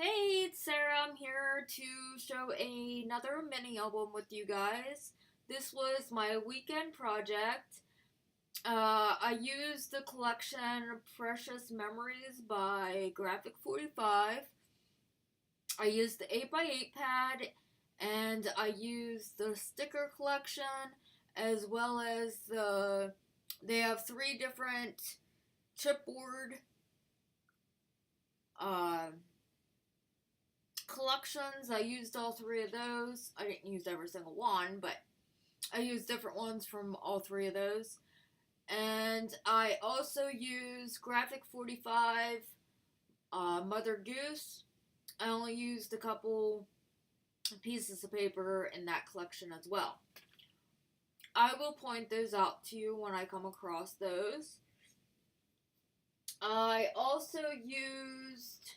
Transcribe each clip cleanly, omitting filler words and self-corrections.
Hey, it's Sarah. I'm here to show another mini album with you guys. This was my weekend project. I used the collection Precious Memories by Graphic 45. I used the 8x8 pad, and I used the sticker collection as well as they have three different chipboard uh, collections. I used all three of those. I didn't use every single one, but I used different ones from all three of those. And I also used Graphic 45 Mother Goose. I only used a couple pieces of paper in that collection as well. I will point those out to you when I come across those. I also used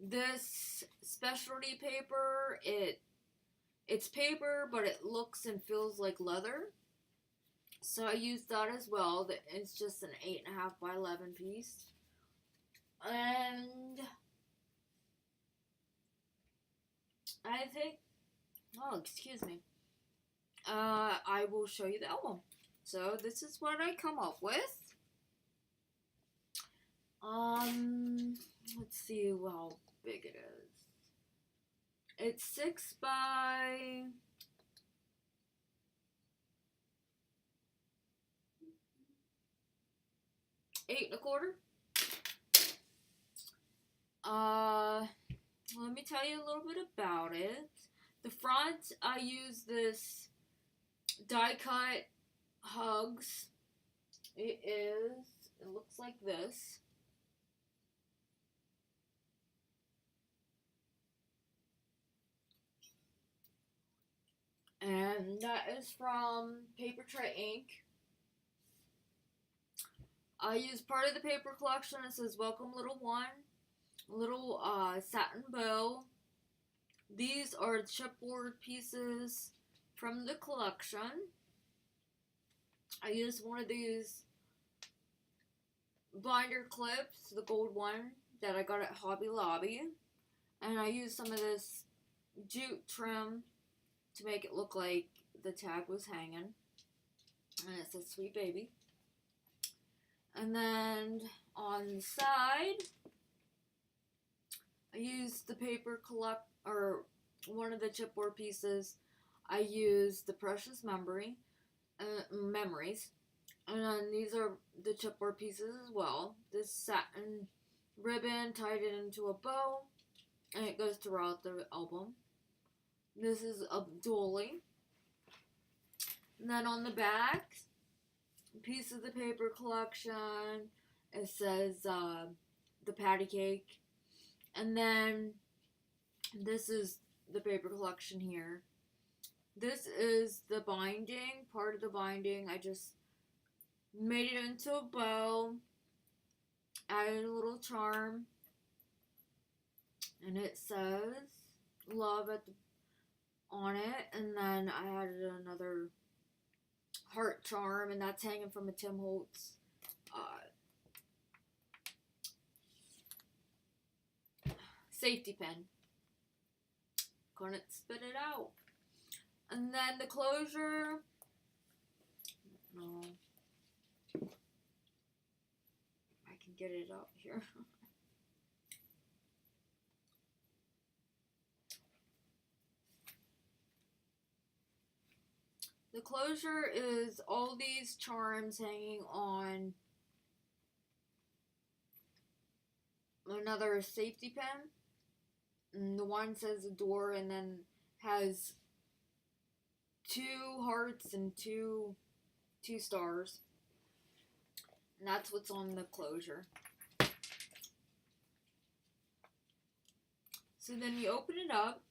this specialty paper. It's paper, but it looks and feels like leather. So I used that as well. It's just an 8.5 by 11 piece. And I think, oh, excuse me. I will show you the album. So this is what I come up with. Let's see how big it is. It's 6 by 8.25. Let me tell you a little bit about it. The front, I use this die cut hugs. It looks like this. And that is from Paper Tray Ink. I used part of the paper collection. It says Welcome Little One. Little satin bow. These are chipboard pieces from the collection. I used one of these binder clips, the gold one that I got at Hobby Lobby. And I used some of this jute trim to make it look like the tag was hanging. And it says Sweet Baby. And then on the side, I used the paper one of the chipboard pieces. I used the Precious Memories. And then these are the chipboard pieces as well. This satin ribbon tied it into a bow, and it goes throughout the album. This is a dolly. And then on the back, piece of the paper collection, it says the patty cake. And then this is the paper collection here. This is the binding, part of the binding. I just made it into a bow, added a little charm, and it says love on it. And then I added another heart charm, and that's hanging from a Tim Holtz safety pin. Couldn't spit it out. And then the closure, no, I can get it up here. The closure is all these charms hanging on another safety pin. And the one says adore and then has 2 hearts and two stars. And that's what's on the closure. So then you open it up.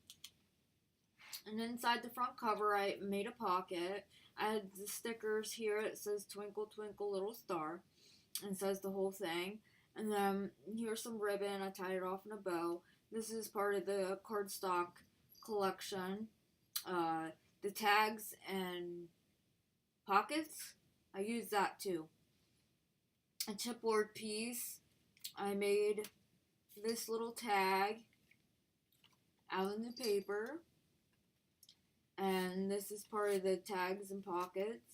And inside the front cover, I made a pocket. I had the stickers here. It says Twinkle, Twinkle, Little Star. And it says the whole thing. And then here's some ribbon. I tied it off in a bow. This is part of the cardstock collection. The tags and pockets, I use that too. A chipboard piece I made this little tag out in the paper, and this is part of the tags and pockets.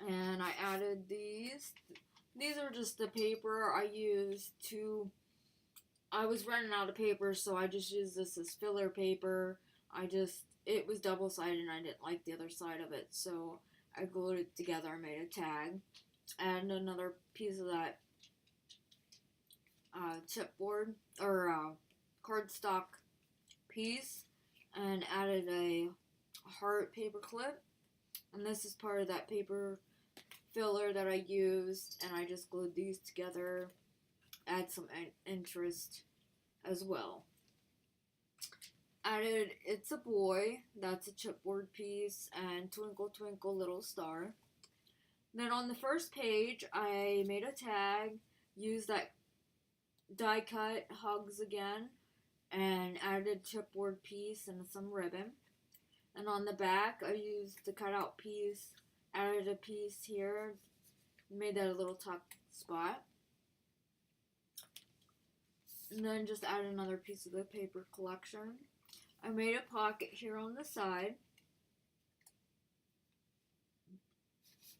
And I added these. These are just the paper I used to, I was running out of paper, so I just used this as filler paper. It was double-sided and I didn't like the other side of it, so I glued it together and made a tag. And another piece of that chipboard, or cardstock piece, and added a heart paper clip. And this is part of that paper filler that I used, and I just glued these together, add some interest as well. Added It's a Boy, that's a chipboard piece, and Twinkle Twinkle Little Star. Then on the first page, I made a tag, used that die cut Hugs again, and added chipboard piece and some ribbon. And on the back, I used the cutout piece, added a piece here, made that a little tuck spot. And then just added another piece of the paper collection. I made a pocket here on the side.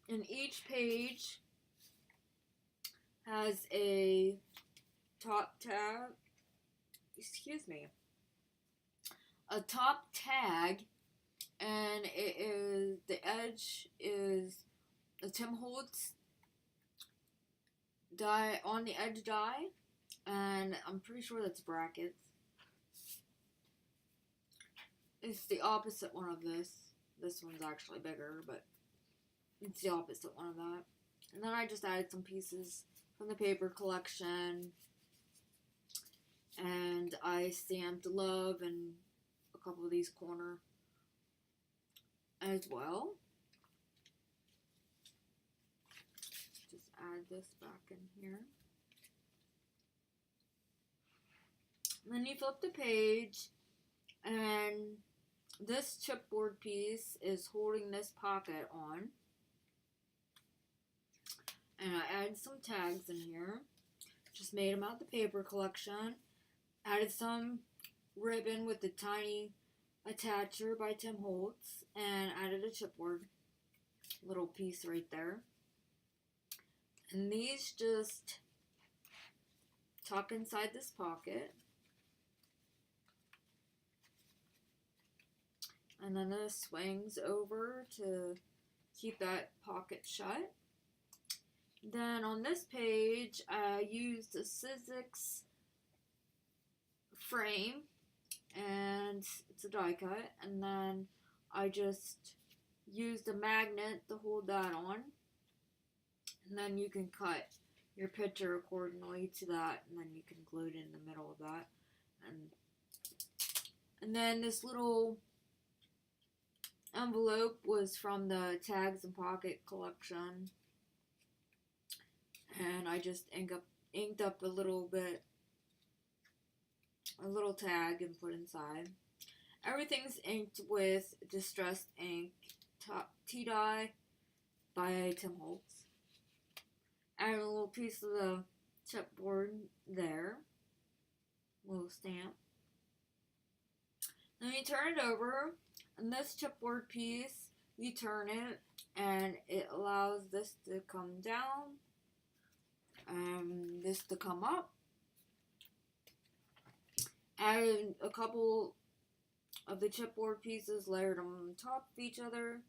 And each page has a top tag, a top tag, and the edge is a Tim Holtz die, on the edge die, and I'm pretty sure that's brackets. It's the opposite one of this. This one's actually bigger, but it's the opposite one of that. And then I just added some pieces from the paper collection, and I stamped love and a couple of these corner as well. Just add this back in here. And then you flip the page, and this chipboard piece is holding this pocket on. And I added some tags in here. Just made them out the paper collection. Added some ribbon with the tiny attacher by Tim Holtz, and added a chipboard little piece right there. And these just tuck inside this pocket. And then this swings over to keep that pocket shut. Then on this page, I used a Sizzix frame, and it's a die cut, and then I just used a magnet to hold that on, and then you can cut your picture accordingly to that, and then you can glue it in the middle of that, and then this little envelope was from the tags and pocket collection, and I just inked up a little tag and put inside. Everything's inked with Distressed Ink Tea-Dye by Tim Holtz. Add a little piece of the chipboard there. Little stamp. Then you turn it over, and this chipboard piece, you turn it, and it allows this to come down, and this to come up. Added a couple of the chipboard pieces, layered them on top of each other.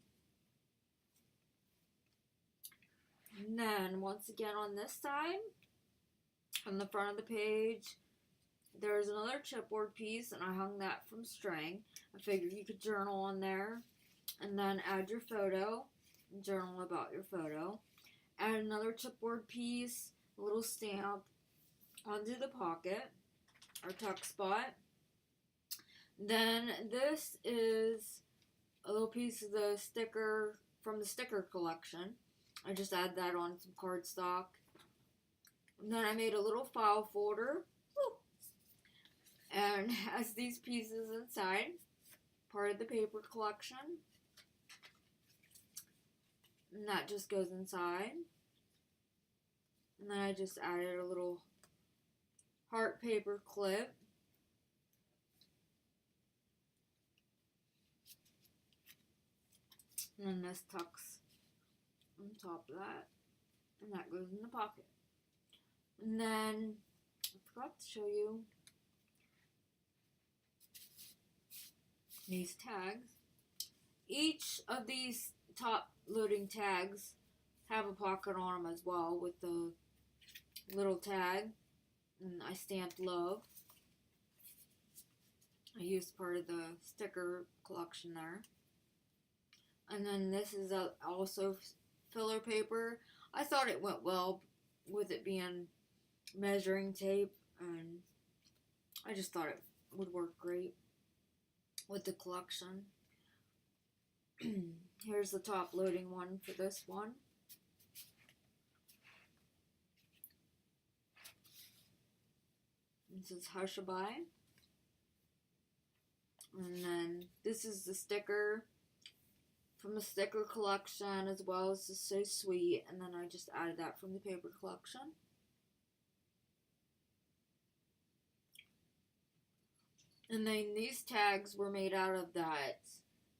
And then, once again on this side, on the front of the page, there's another chipboard piece, and I hung that from string. I figured you could journal on there, and then add your photo, and journal about your photo. Add another chipboard piece, a little stamp onto the pocket, or tuck spot. Then this is a little piece of the sticker from the sticker collection. I just add that on some cardstock. And then I made a little file folder. And has these pieces inside, part of the paper collection. And that just goes inside. And then I just added a little heart paper clip. And then this tucks on top of that. And that goes in the pocket. And then, I forgot to show you these tags. Each of these top loading tags have a pocket on them as well with the little tag. And I stamped love. I used part of the sticker collection there. And then this is also filler paper. I thought it went well with it being measuring tape, and I just thought it would work great with the collection. Here's the top loading one for this one. This is Hush-A-Bye. And then this is the sticker from the sticker collection, as well as the So Sweet, and then I just added that from the paper collection. And then these tags were made out of that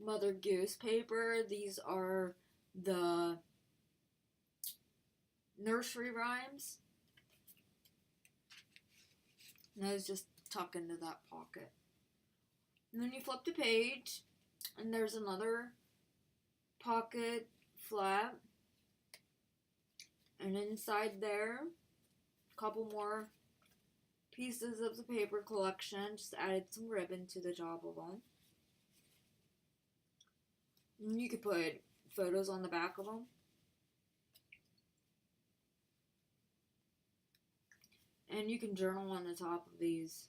Mother Goose paper. These are the nursery rhymes. And those just tuck into that pocket. And then you flip the page, and there's another pocket flap, and inside there, a couple more pieces of the paper collection. Just added some ribbon to the top of them. And you could put photos on the back of them. And you can journal on the top of these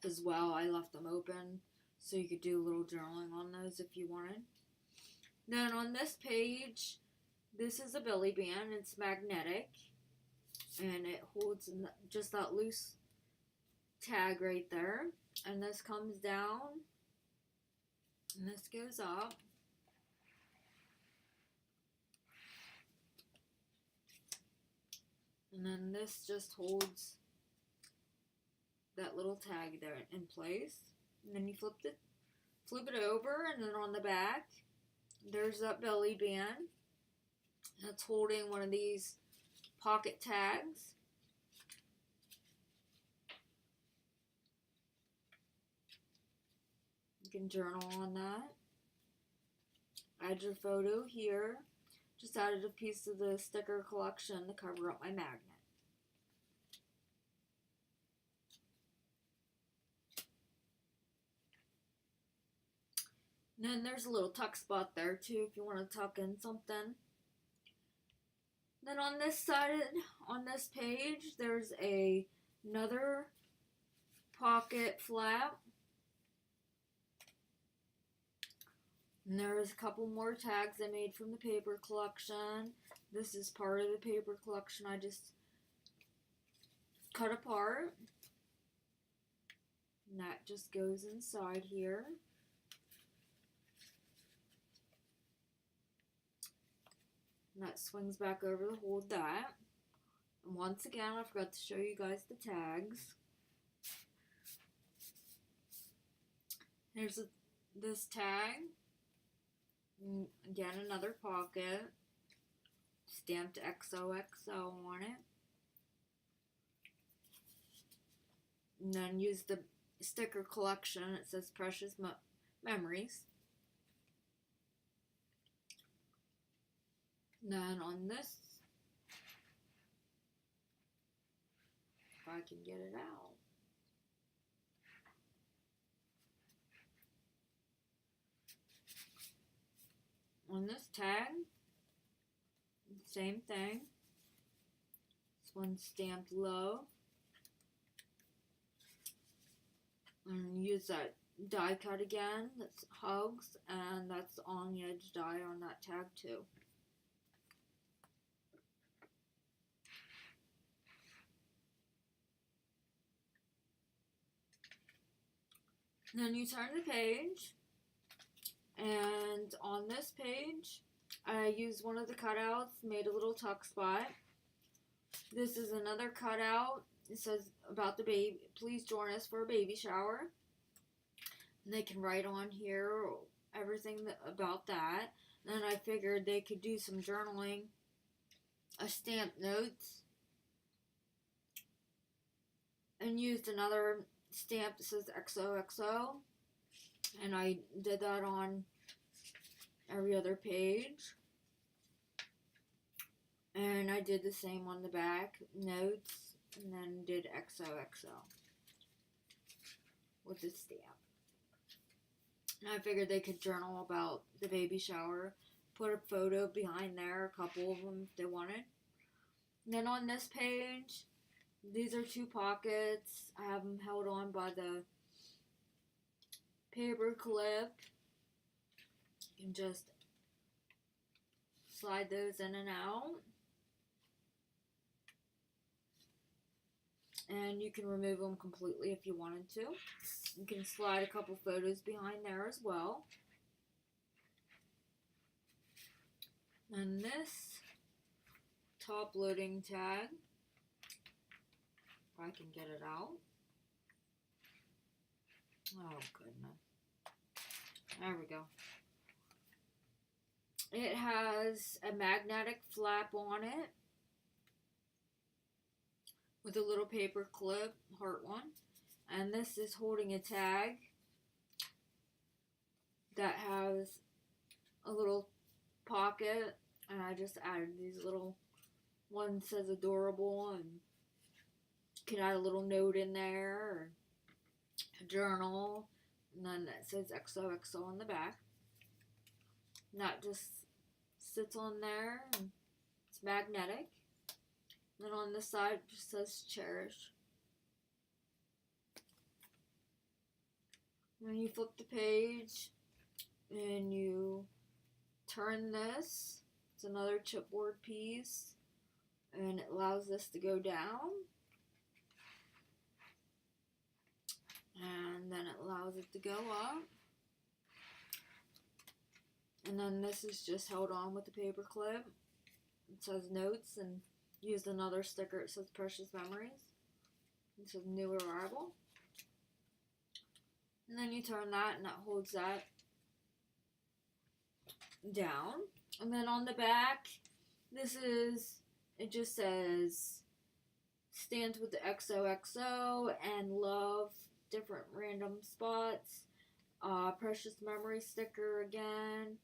as well. I left them open so you could do a little journaling on those if you wanted. Then on this page, this is a belly band. It's magnetic, and it holds just that loose tag right there. And this comes down, and this goes up. And then this just holds that little tag there in place. And then you flip it over, and then on the back, there's that belly band. That's holding one of these pocket tags. You can journal on that. Add your photo here. Just added a piece of the sticker collection to cover up my magnet. And then there's a little tuck spot there too if you want to tuck in something. Then on this side, on this page, there's another pocket flap. And there's a couple more tags I made from the paper collection. This is part of the paper collection I just cut apart. And that just goes inside here. And that swings back over to hold that. And once again, I forgot to show you guys the tags. Here's this tag. And again, another pocket. Stamped XOXO on it. And then use the sticker collection. It says Precious Memories. And then on this, if I can get it out. On this tag, same thing. This one's stamped low. And use that die cut again. That's hugs, and that's on the edge die on that tag too. Then you turn the page, and on this page, I used one of the cutouts, made a little tuck spot. This is another cutout. It says about the baby, please join us for a baby shower. And they can write on here everything about that. Then I figured they could do some journaling, stamp notes, and used another stamp that says XOXO. And I did that on every other page. And I did the same on the back, notes, and then did XOXO with the stamp. And I figured they could journal about the baby shower, put a photo behind there, a couple of them if they wanted. And then on this page, these are 2 pockets. I have them held on by the paper clip. You can just slide those in and out. And you can remove them completely if you wanted to. You can slide a couple photos behind there as well. And this top loading tag, if I can get it out. Oh goodness. There we go. It has a magnetic flap on it with a little paper clip, heart one. And this is holding a tag that has a little pocket, and I just added these little, one says adorable, and you can add a little note in there, or a journal, and then it says XOXO on the back. And that just sits on there, and it's magnetic. And then on this side it just says cherish. When you flip the page and you turn this, it's another chipboard piece, and it allows this to go down, and then it allows it to go up, and then this is just held on with the paper clip. It says notes, and used another sticker. It says precious memories. It says new arrival. And then you turn that, and that holds that down. And then on the back, it just says stands with the XOXO and love, different random spots. Precious memory sticker again.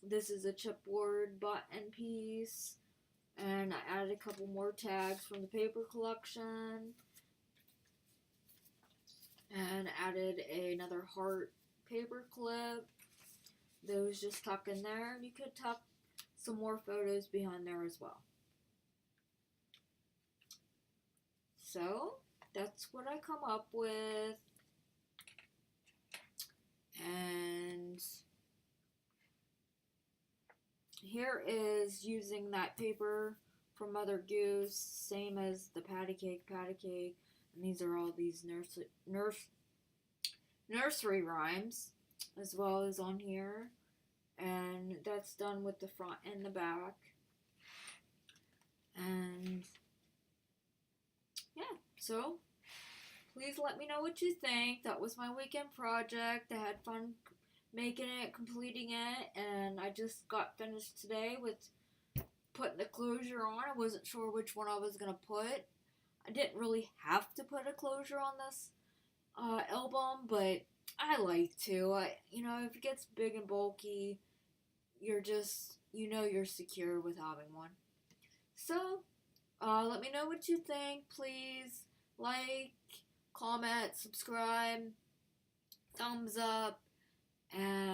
This is a chipboard button piece. And I added a couple more tags from the paper collection. And added another heart paper clip. Those just tuck in there. And you could tuck some more photos behind there as well. So, that's what I come up with. And here is using that paper from Mother Goose, same as the patty cake. And these are all these nursery rhymes, as well as on here. And that's done with the front and the back. And yeah, so please let me know what you think. That was my weekend project. I had fun making it, completing it, and I just got finished today with putting the closure on. I wasn't sure which one I was going to put. I didn't really have to put a closure on this album, but I like to. If it gets big and bulky, you're secure with having one. So, let me know what you think. Please like, comment, subscribe, thumbs up, and